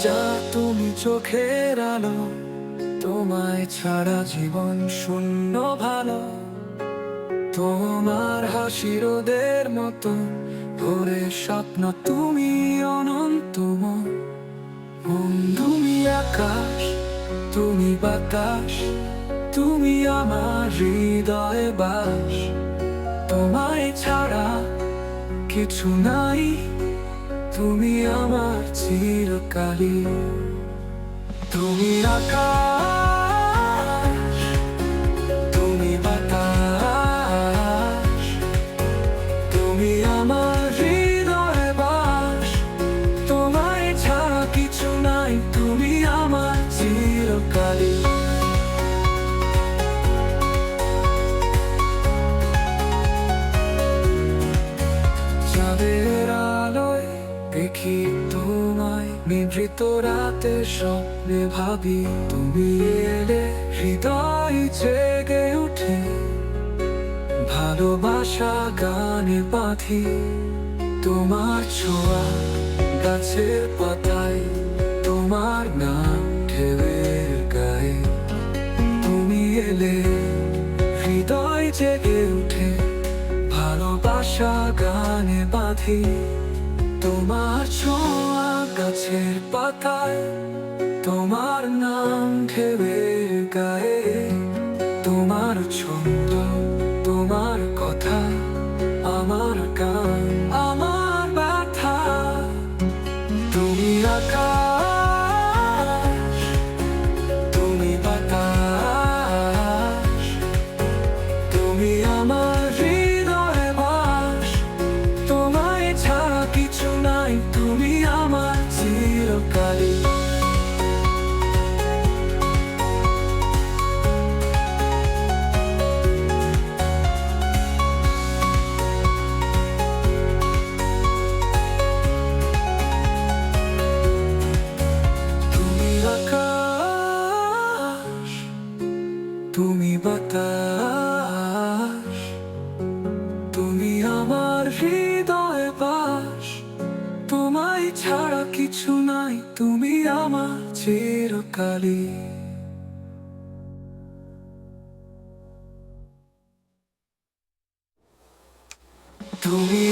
যা তুমি চোখের আলো, তোমায় ছাড়া জীবন শূন্য ভালো। তোমার হাসি রোদের মতো ভোরে স্বপ্ন, তুমি অনন্তময়। তুমি আকাশ, তুমি বাতাস, তুমি আমার হৃদয়ে বাস। তোমায় ছাড়া কিছু নাই, তুমি আমার চিরকালই। তুমি আকাশ, তুমি বাতাস, তুমি আমার হৃদয়ে বাস। তোমায় ছাড়া কিছু নাই, তুমি আমার চিরকালই। চাঁদের আলোয় দেখি তোমায়, নিভৃত রাতে স্বপ্নে ভাবি। তুমি এলে হৃদয় জেগে ওঠে, ভালোবাসা গানে বাঁধি। তোমার ছোঁয়া গাছের পাতায়, তোমার নাম ঢেউয়ের গায়ে। তুমি এলে হৃদয় জেগে ওঠে, ভালোবাসা গানে বাঁধি। তোমার ছোঁয়া গাছের পাতায়, তোমার নাম ঢেউয়ের গায়ে। তোমার ছন্দ, তোমার কথা, আমার গান, আমার ব্যথা। তুমি আকাশ, তুমি বাতাস, তুমি আমার হৃদয়ে বাস। তোমায় ছাড়া কিছু নাই, তুমি আমার চিরকালই। তুমি আকাশ, তুমি বাতাস, তুমি আমার হৃদয়ে বাস। তোমায় ছাড়া কিছু নাই, তুমি আমার চিরকালই। তুমি